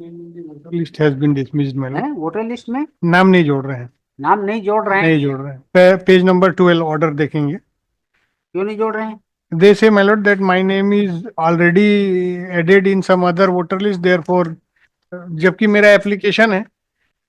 List has been dismissed मैंने। है voter list में नाम नहीं जोड़ रहे हैं। नाम नहीं जोड़ रहे हैं। नहीं जोड़ रहे हैं। पेज नंबर 12 ऑर्डर देखेंगे। क्यों नहीं जोड़ रहे हैं? They say, my lord, that my name is already added in some other voter list, therefore, जबकि मेरा एप्लीकेशन है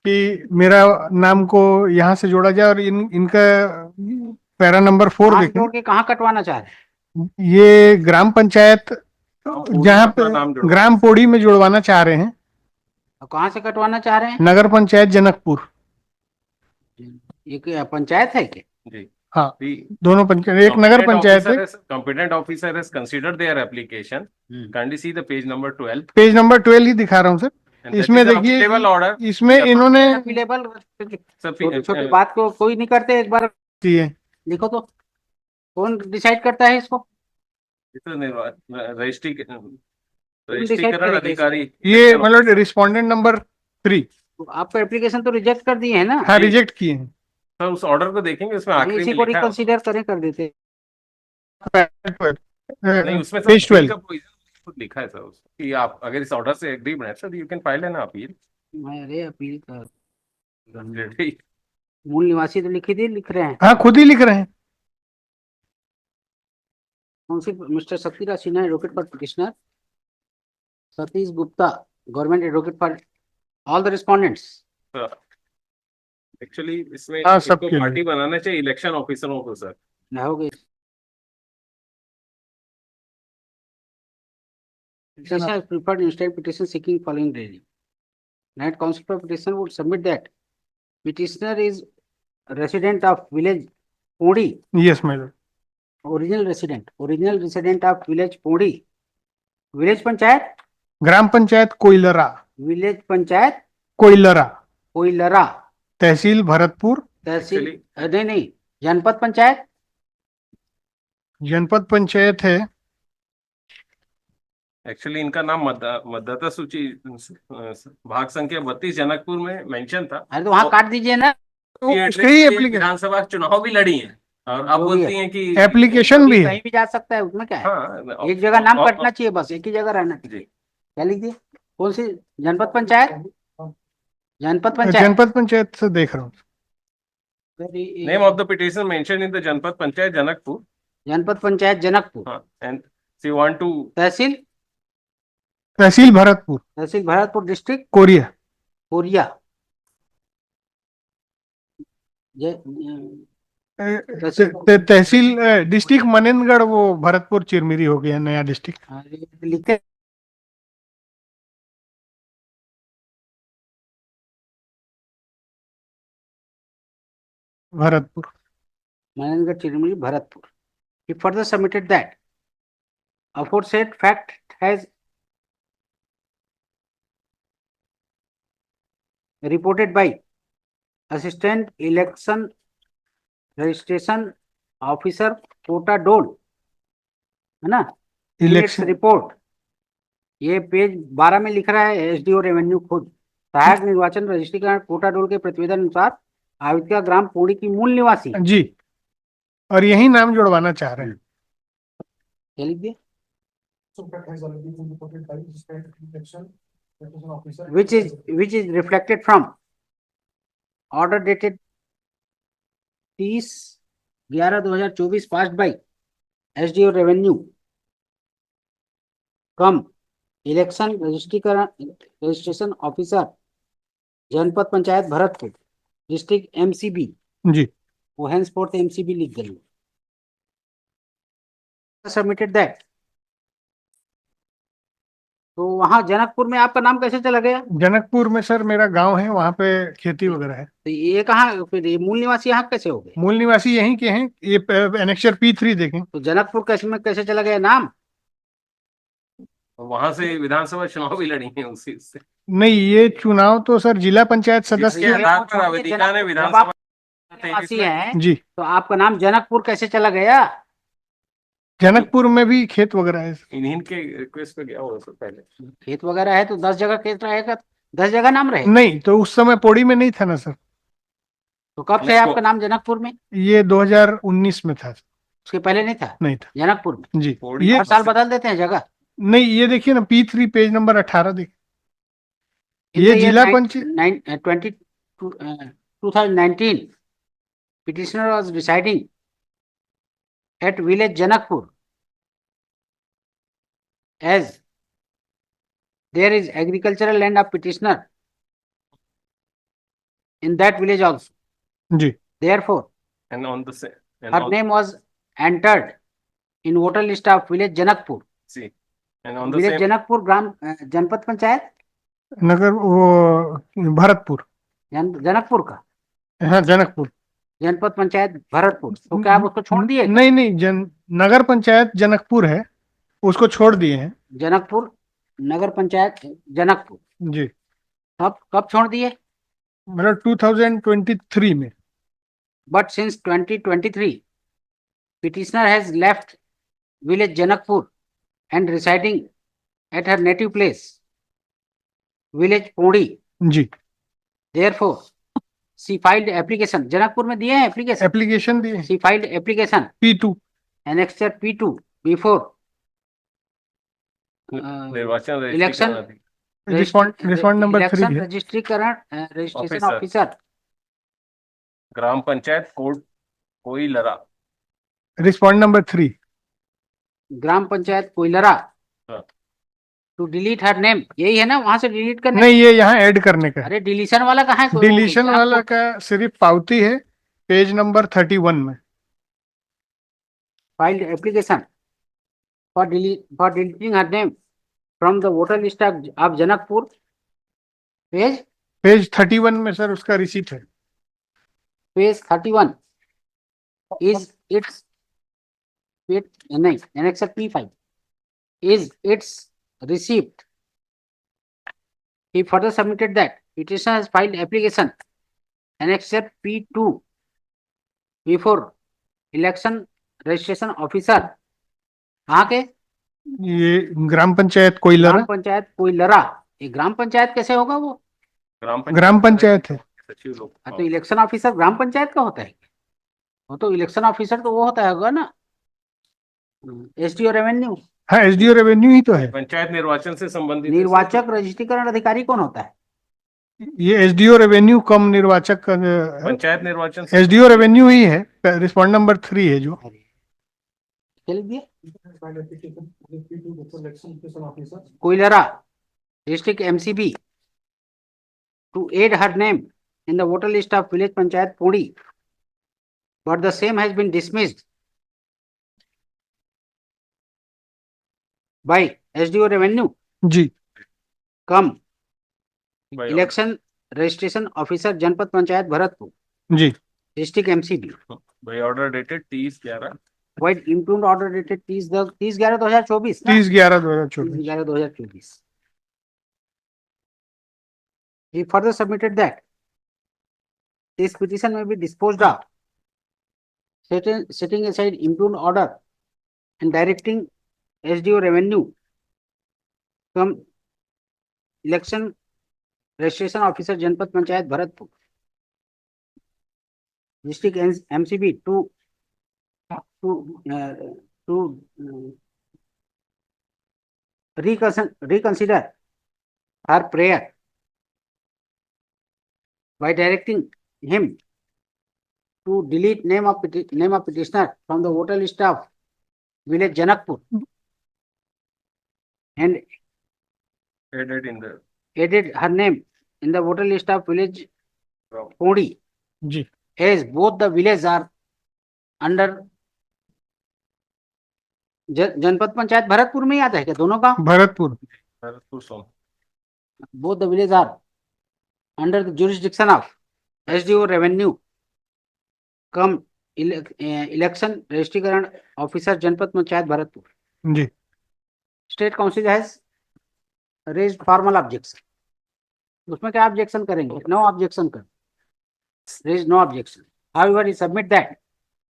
कि मेरा नाम को यहाँ से जोड़ा जाए, और इनका पैरा नंबर 4 कहाँ देखें। जोड़ के कहाँ कटवाना चाह रहे हैं? ये ग्राम पंचायत जहाँ पे ग्राम पोड़ी में जुड़वाना चाह रहे हैं। और कहाँ से कटवाना चाह रहे हैं? नगर पंचायत जनकपुर। ये क्या पंचायत है क्या? जी हाँ, दोनों पंचायत, एक नगर पंचायत है। Competent officer has considered their application. Kindly see the page number 12. Page number 12 ही दिखा रहा हूँ सर। इसमें देखिए, इसमें इन्होंने अपीलेबल छोटी बात को कोई नहीं करते, एक बार लिखो तो कौन डिसाइड करता है इसको? रजिस्ट्रीकरण अधिकारी। ये मतलब रिस्पोंडेंट नंबर 3। आपका एप्लीकेशन तो रिजेक्ट कर दिए है ना? हाँ, रिजेक्ट किए हैं सर। उस ऑर्डर को देखेंगे, उसमें आखिरी इसी में को लिखा है। रिकंसीडर करें, कर देते। नहीं, उसमें पेज 12 लिखा है सर कि आप अगर इस ऑर्डर से एग्री बने sir, you can file an appeal. अरे अपील कर, मूल निवासी तो लिख रहे हैं। हाँ, खुद ही लिख रहे हैं। Mister Satiraj Sinha, advocate for petitioner, Satish Gupta, government advocate for all the respondents. Actually इसमें सबको पार्टी बनाना चाहिए इलेक्शन ऑफिसरों को सर। ना हो गई petition preferred instant petition seeking following reading. Night Council for Petition would submit that petitioner is resident of village Podi. Yes, my lord. Original resident of village Podi. Village panchayat, ग्राम panchayat Koilra, village panchayat Koilra, Koilra, tehsil Bharatpur, tehsil नहीं, जनपद पंचायत, जनपद पंचायत है। Actually इनका नाम मतदाता सूची भाग संख्या 32 जनकपुर में मेंशन था। अरे तो वहाँ काट दीजिए ना। विधानसभा चुनाव भी लड़ी है और आप बोलती हैं कि एप्लीकेशन भी है, कहीं भी जा सकता है, उसमें क्या है? हाँ, एक जगह नाम कटना चाहिए, बस एक ही जगह रहना चाहिए। क्या लिख दिए? कौन सी जनपद पंचायत? जनपद पंचायत से देख रहा हूँ। Name of the petition mention in the Janpad Panchayat Janakpur. Janpad Panchayat Janakpur. And she want to tehsil Bharatpur, district Koriya. Tehsil district Manendragarh, वो भरतपुर चिरमिरी हो गया नया डिस्ट्रिक्ट। लिखे Bharatpur, Manendragarh Chirmiri Bharatpur. He further submitted that aforesaid fact has reported by assistant election registration officer Kota डोल, है ना? इलेक्शन रिपोर्ट, ये पेज 12 में लिख रहा है एसडीओ रेवेन्यू खुद। सहायक निर्वाचन रजिस्ट्रीकरण कोटा डोल के प्रतिवेदन अनुसार आवित्का ग्राम पोड़ी की मूल निवासी जी, और यही नाम जुड़वाना चाह रहे हैं। क्या लिख दिए? which is reflected from order dated 30/11/2024 passed by SDO Revenue come election registration officer जनपद पंचायत भरतपुर डिस्ट्रिक्ट एमसीबी जी, वो henceforth एमसीबी लिख गई। Submitted that. तो वहाँ जनकपुर में आपका नाम कैसे चला गया? जनकपुर में सर मेरा गांव है, वहाँ पे खेती वगैरह है। तो ये कहाँ फिर ये मूल निवासी यहाँ कैसे हो गए? मूल निवासी यहीं के हैं। ये एनेक्सर P3 देखें। तो जनकपुर कैसे चला गया नाम? वहां से विधानसभा चुनाव भी लड़ी है उसी से। नहीं, ये चुनाव तो सर जिला पंचायत सदस्य ने विधानसभा है जी। तो आपका नाम जनकपुर कैसे चला गया? जनकपुर में भी खेत वगैरह है। इनके रिक्वेस्ट पे गया होगा सर पहले। खेत वगैरह है तो 10 जगह खेत रहेगा, 10 जगह नाम रहे। नहीं, तो उस समय पौड़ी में नहीं था ना सर। तो कब से आपका नाम जनकपुर में? ये 2019 में था। उसके पहले नहीं था? नहीं था जनकपुर में जी। ये हर साल बदल देते हैं जगह। नहीं, ये देखिए ना P3 पेज नंबर 18 देखिए। In ये the year जिला panchayat 2019, petitioner was residing at village Janakpur, as there is agricultural land of petitioner in that village also. Ji Therefore, And on the same, and her on, name was entered in voter list of village Janakpur. see, and on the Village same, Janakpur ग्राम जनपद पंचायत नगर वो भरतपुर, जनकपुर का हाँ जनकपुर। जनपद पंचायत भरतपुर, तो क्या आप उसको छोड़ दिए? नहीं नहीं, नगर पंचायत जनकपुर है, उसको छोड़ दिए हैं। जनकपुर नगर पंचायत जनकपुर जी, कब छोड़ दिए? मतलब 2023 में। But since 2023, petitioner has left village Janakpur and residing at her native place, village Podi. Ji, Therefore, she filed application. Janakpur में दिए हैं application. एप्लीकेशन दिए She filed application P2 annexure P2 before निर्वाचन election रिस्पॉन्ड नंबर 3 election है। रजिस्ट्रीकरण registration Officer. Officer Gram Panchayat Kot Koilra, respond number 3। Gram panchayat Koilra हाँ। To delete her name, यही है ना, वहां से डिलीट करने? नहीं, ये यहाँ ऐड करने का है। अरे डिलीशन वाला कहाँ है? डिलीशन वाला का सिर्फ पावती है, पेज नंबर 31 में। filed application for deleting her name from the voter list of Janakpur. Page 31 में सर उसका रिसीट है। Page 31 is its नहीं annexure P5 is its receipt. He further submitted that petitioner has filed application annexure P2 before election registration officer. कहाँ के? ये ग्राम पंचायत कोइलरा। ग्राम पंचायत कोइलरा। ये ग्राम पंचायत कैसे होगा? वो ग्राम पंचायत है। सचिव लोग, हाँ, तो इलेक्शन ऑफिसर ग्राम पंचायत का होता है? वो तो इलेक्शन ऑफिसर तो वो होता होगा ना, एसडीओ रेवेन्यू। हाँ, एसडीओ रेवेन्यू ही तो है। पंचायत निर्वाचन से संबंधित निर्वाचक रजिस्ट्रीकरण अधिकारी कौन होता है? ये एसडीओ रेवेन्यू कम निर्वाचक, पंचायत निर्वाचन से एसडीओ रेवेन्यू ही है। रिस्पॉन्ड नंबर 3 है जो। चल दिए Koilra district MCB to aid her name in the voter list of village panchayat Podi, but the same has been dismissed by SDO revenue जी, come by election registration officer जनपद पंचायत भरतपुर जी, district MCB by order dated 30/11 vide improved order dated 30/11/2024 ना? 30/11/2024। 30/11/2024. He further submitted that this petition may be disposed of, setting aside improved order and directing SDO revenue from election registration officer जनपद panchayat Bharatpur district MCB to reconsider her prayer by directing him to delete name of petitioner from the voter list of village Janakpur and added in the added her name in the voter list of village Podi, ji, as both the villages are under जनपद पंचायत भरतपुर में ही आता है क्या दोनों का? भरतपुर सोन। both the villages are under the jurisdiction of SDO revenue come election registration officer जनपद पंचायत भरतपुर। जी, state counsel has raised formal objection, उसमें क्या ऑब्जेक्शन करेंगे? नो ऑब्जेक्शन कर, raise no objection. However he submit that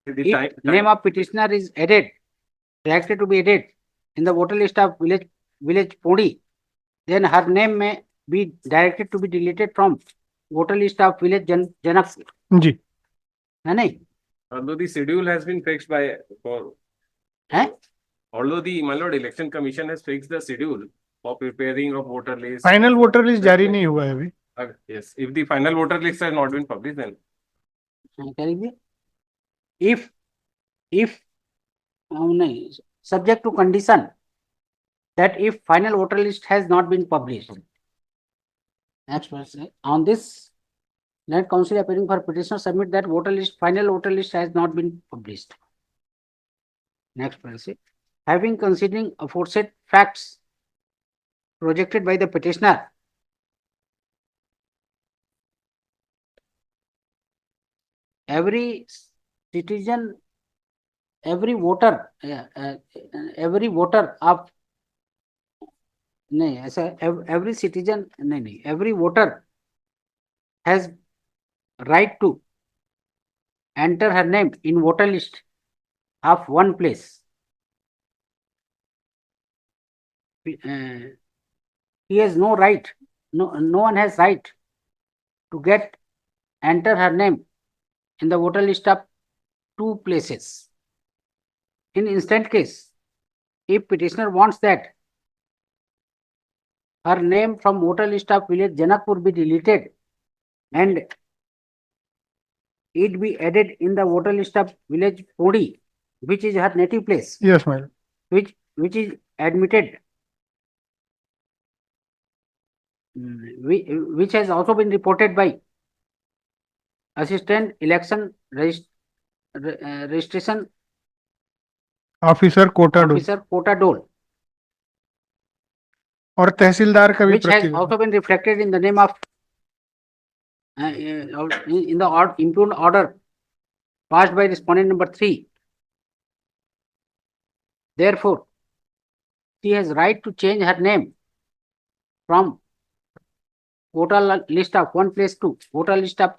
if name of petitioner is added, directed to be added in the voter list of village Podi, then her name may be directed to be deleted from voter list of village Janakpur. जी, है नहीं? Although the schedule has been fixed by है? although the my lord election commission has fixed the schedule, for preparing of voter list. Final voter list जारी नहीं हुआ है अभी. Yes, if the final voter list has not been published, then क्या लिखिए? if नहीं, subject to condition that if final voter list has not been published. Next question. On this, let council appearing for petitioner submit that final voter list has not been published. Next question. Having considering aforesaid facts projected by the petitioner, every citizen, every voter of नहीं ऐसा every citizen नहीं every voter has right to enter her name in voter list of one place. He has no right, no one has right to enter her name in the voter list of two places. In instant case, if petitioner wants that her name from voter list of village Janakpur be deleted and it be added in the voter list of village Podi, which is her native place, Yes, madam. which is admitted, which has also been reported by assistant election registration officer कोटाडो officer Kota Dole, और तहसीलदार का भी which has प्रति also been reflected in the name of in the impugned order passed by respondent number 3. Therefore, she has right to change her name from voter list of one place to voter list of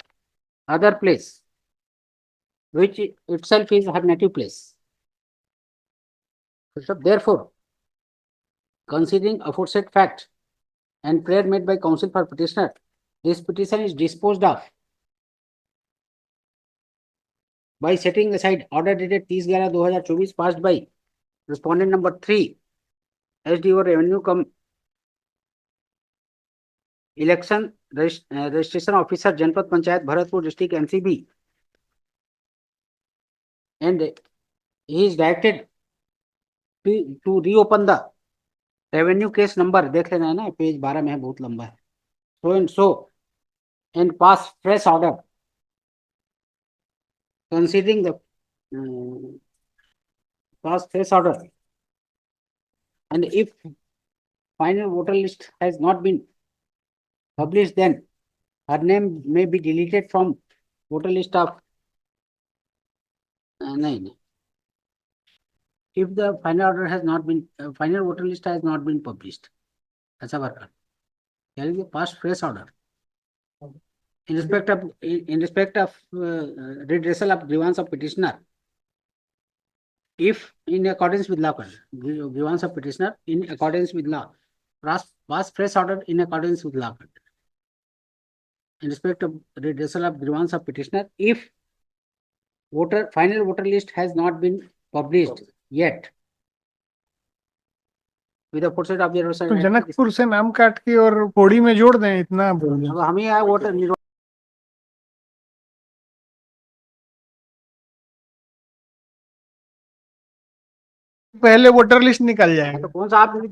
other place, which itself is her native place. So therefore, considering aforesaid fact and prayer made by counsel for petitioner, this petition is disposed of by setting aside order dated 30/11/2024 passed by respondent number 3, SDO Revenue cum Election Registration Officer Janpat Panchayat Bharatpur District NCB, and he is directed to reopen the revenue case number, देख लेना है ना, page 12 में है, बहुत लंबा है, so and so, and pass fresh order considering the pass fresh order, and if final voter list has not been published, then her name may be deleted from voter list of no. If the final order has not been final voter list has not been published, ऐसा work कर pass fresh order in respect of redressal of grievance of petitioner, if in accordance with law, grievance of petitioner in accordance with law, pass fresh order in accordance with law in respect of redressal of grievance of petitioner, if final voter list has not been published yet with the foresight observation. तो जनकपुर से नाम काट के और पौड़ी में जोड़ दें, इतना बोल दें. अब हम ही आए वोटर पहले वोटर लिस्ट निकल जाएगा. तो कौन सा आप भी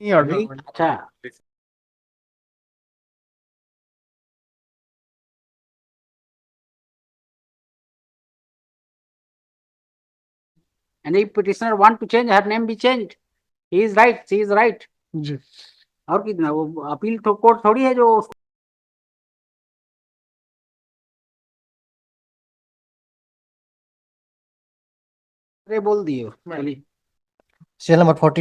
नहीं ऑर्डर. अच्छा and if petitioner want to change, her name be changed, he is right, she is right. जी. और कितना वो अपील तो कोर्ट थोड़ी है जो बोल दिए. चलिए सेल नंबर 40